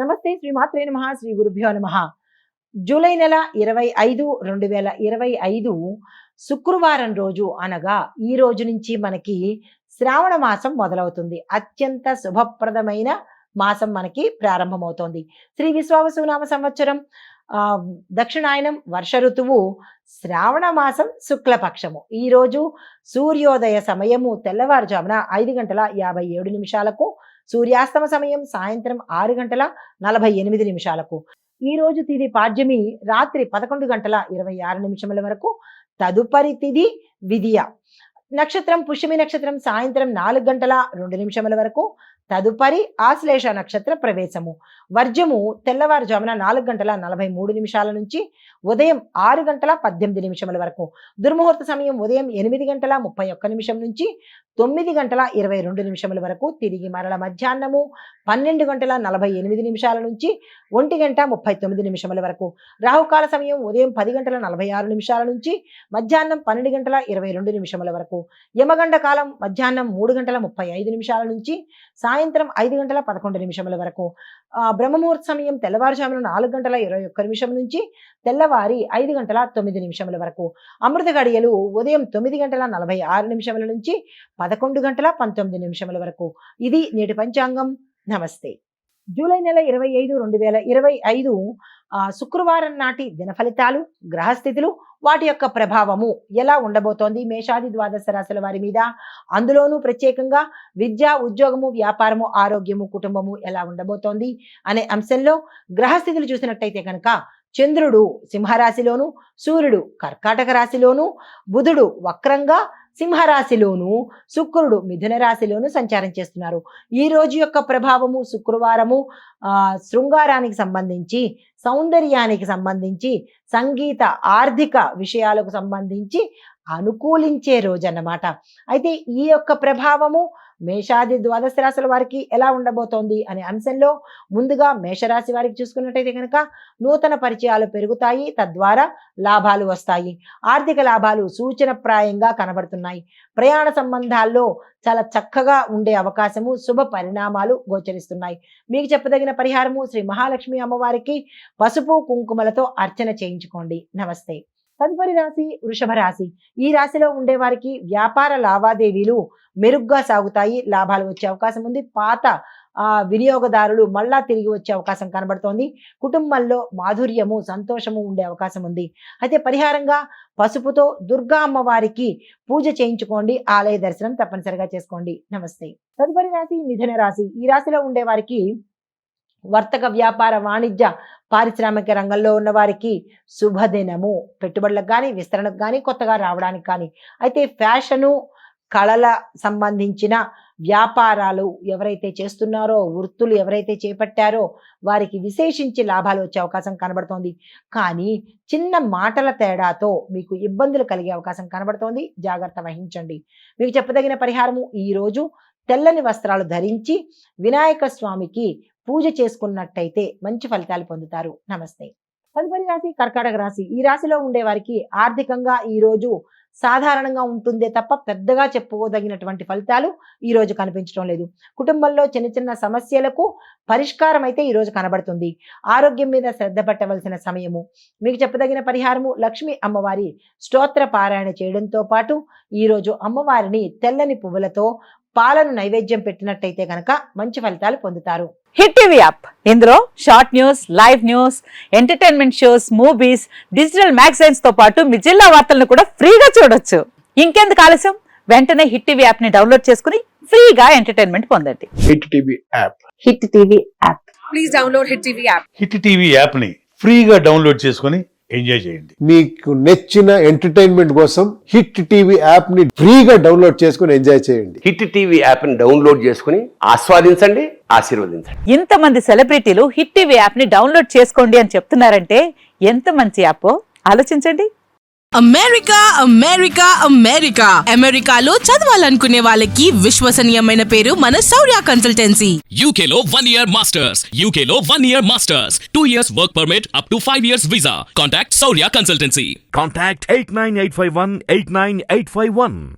నమస్తే, శ్రీ మాత్రే నమః, శ్రీ గురుభ్యో నమః. జూలై నెల 25, 2025 శుక్రవారం రోజు అనగా ఈ రోజు నుంచి మనకి శ్రావణ మాసం మొదలవుతుంది. అత్యంత శుభప్రదమైన మాసం మనకి ప్రారంభమవుతోంది. శ్రీ విశ్వావసునామ సంవత్సరం దక్షిణాయనం వర్ష ఋతువు శ్రావణ మాసం శుక్లపక్షము. ఈరోజు సూర్యోదయ సమయము తెల్లవారుజామున 5:57 సూర్యాస్తమ సమయం సాయంత్రం 6:48. ఈ రోజు తిథి పాడ్యమి రాత్రి 11:26 వరకు. తదుపరి తిథి విధియ. నక్షత్రం పుష్యమి నక్షత్రం సాయంత్రం 4:02 వరకు. తదుపరి ఆశ్లేష నక్షత్ర ప్రవేశము. వర్జము తెల్లవారుజామున 4:43 నుంచి ఉదయం 6:18 వరకు. దుర్ముహూర్త సమయం ఉదయం 8:31 నుంచి 9:22 వరకు. తిరిగి మరల మధ్యాహ్నము 12:48 నుంచి 1:39 వరకు. రాహుకాల సమయం ఉదయం 10:46 నుంచి మధ్యాహ్నం 12:22 వరకు. యమగండ కాలం మధ్యాహ్నం 3:35 నుంచి సాయంత్రం 5:11 వరకు. బ్రహ్మముహూర్త సమయం తెల్లవారుజామున 4:21 నుంచి తెల్లవారి 5:09 వరకు. అమృత గడియలు ఉదయం 9:46 నుంచి 11:19 వరకు. ఇది నేటి పంచాంగం. నమస్తే. జూలై నెల 25, 2025 శుక్రవారం నాటి దిన ఫలితాలు, గ్రహస్థితులు, వాటి యొక్క ప్రభావము ఎలా ఉండబోతోంది మేషాది ద్వాదశ రాశుల వారి మీద, అందులోనూ ప్రత్యేకంగా విద్య, ఉద్యోగము, వ్యాపారము, ఆరోగ్యము, కుటుంబము ఎలా ఉండబోతోంది అనే అంశంలో గ్రహస్థితులు చూసినట్టయితే కనుక చంద్రుడు సింహరాశిలోను, సూర్యుడు కర్కాటక రాశిలోను, బుధుడు వక్రంగా సింహరాశిలోను, శుక్రుడు మిథున రాశిలోను సంచారం చేస్తున్నారు. ఈ రోజు యొక్క ప్రభావము శుక్రవారము శృంగారానికి సంబంధించి, సౌందర్యానికి సంబంధించి, సంగీత, ఆర్థిక విషయాలకు సంబంధించి అనుకూలించే రోజు అన్నమాట. అయితే ఈ యొక్క ప్రభావము మేషాది ద్వాదశ రాశుల వారికి ఎలా ఉండబోతోంది అనే అంశంలో ముందుగా మేషరాశి వారికి చూసుకున్నట్టయితే కనుక నూతన పరిచయాలు పెరుగుతాయి, తద్వారా లాభాలు వస్తాయి. ఆర్థిక లాభాలు సూచనప్రాయంగా కనబడుతున్నాయి. ప్రయాణ సంబంధాల్లో చాలా చక్కగా ఉండే అవకాశము, శుభ పరిణామాలు గోచరిస్తున్నాయి. మీకు చెప్పదగిన పరిహారము శ్రీ మహాలక్ష్మి అమ్మవారికి పసుపు కుంకుమలతో అర్చన చేయించుకోండి. నమస్తే. తదుపరి రాశి వృషభ రాశి. ఈ రాశిలో ఉండే వారికి వ్యాపార లావాదేవీలు మెరుగ్గా సాగుతాయి, లాభాలు వచ్చే అవకాశం ఉంది. పాత వినియోగదారులు మళ్ళా తిరిగి వచ్చే అవకాశం కనబడుతోంది. కుటుంబంలో మాధుర్యము, సంతోషము ఉండే అవకాశం ఉంది. అయితే పరిహారంగా పసుపుతో దుర్గా అమ్మవారికి పూజ చేయించుకోండి, ఆలయ దర్శనం తప్పనిసరిగా చేసుకోండి. నమస్తే. తదుపరి రాశి మిథున రాశి. ఈ రాశిలో ఉండే వారికి వర్తక, వ్యాపార, వాణిజ్య, పారిశ్రామిక రంగంలో ఉన్న వారికి శుభదినము. పెట్టుబడులకు కానీ, విస్తరణకు కానీ, కొత్తగా రావడానికి కానీ. అయితే ఫ్యాషను, కళల సంబంధించిన వ్యాపారాలు ఎవరైతే చేస్తున్నారో, వృత్తులు ఎవరైతే చేపట్టారో వారికి విశేషించి లాభాలు వచ్చే అవకాశం కనబడుతోంది. కానీ చిన్న మాటల తేడాతో మీకు ఇబ్బందులు కలిగే అవకాశం కనబడుతోంది. జాగ్రత్త వహించండి. మీకు చెప్పదగిన పరిహారము ఈరోజు తెల్లని వస్త్రాలు ధరించి వినాయక స్వామికి పూజ చేసుకున్నట్టయితే మంచి ఫలితాలు పొందుతారు. నమస్తే. తదుపరి రాశి కర్కాటక రాశి. ఈ రాశిలో ఉండే వారికి ఆర్థికంగా ఈ రోజు సాధారణంగా ఉంటుందే తప్ప పెద్దగా చెప్పుకోదగినటువంటి ఫలితాలు ఈ రోజు కనిపించడం లేదు. కుటుంబంలో చిన్న చిన్న సమస్యలకు పరిష్కారం అయితే ఈ రోజు కనబడుతుంది. ఆరోగ్యం మీద శ్రద్ధ పెట్టవలసిన సమయము. మీకు చెప్పదగిన పరిహారము లక్ష్మి అమ్మవారి స్తోత్ర పారాయణ చేయడంతో పాటు ఈరోజు అమ్మవారిని తెల్లని పువ్వులతో పాలను నైవేద్యం పెట్టినట్టయితే కనుక మంచి ఫలితాలు పొందుతారు. హిట్ టీవీ యాప్, ఇందులో short news, live news, entertainment shows, movies, digital magazines తో పాటు మీ జిల్లా వార్తలను కూడా ఫ్రీగా చూడొచ్చు. ఇంకెందుకు ఆలస్యం, వెంటనే హిట్ టీవీ యాప్ ని డౌన్లోడ్ చేసుకుని ఫ్రీగా ఎంటర్టైన్మెంట్ పొందండి. Hit TV app. Hit TV app. Please download hit TV app. Hit TV app ని ఫ్రీగా డౌన్లోడ్ చేసుకుని ఎంజాయ్ చేయండి. మీకు నచ్చిన ఎంటర్టైన్మెంట్ కోసం హిట్ టీవీ యాప్ ని ఫ్రీగా డౌన్లోడ్ చేసుకుని ఎంజాయ్ చేయండి. హిట్ టీవీ యాప్ ని డౌన్లోడ్ చేసుకుని ఆస్వాదించండి, ఆశీర్వదించండి. ఇంతమంది సెలబ్రిటీలు హిట్ టీవీ యాప్ ని డౌన్లోడ్ చేసుకోండి అని చెప్తున్నారంటే ఎంత మంచి యాప్ ఆలోచించండి. అమెరికా అమెరికా అమెరికా అమెరికాలో చదవాలనుకునే వాళ్ళకి విశ్వసనీయమైన పేరు మన శౌర్య కన్సల్టెన్సీ. UK లో 1 year masters, UK లో 1 year masters, 2 years work permit up to 5 years visa. Contact Saurya Consultancy. Contact 89851 89851.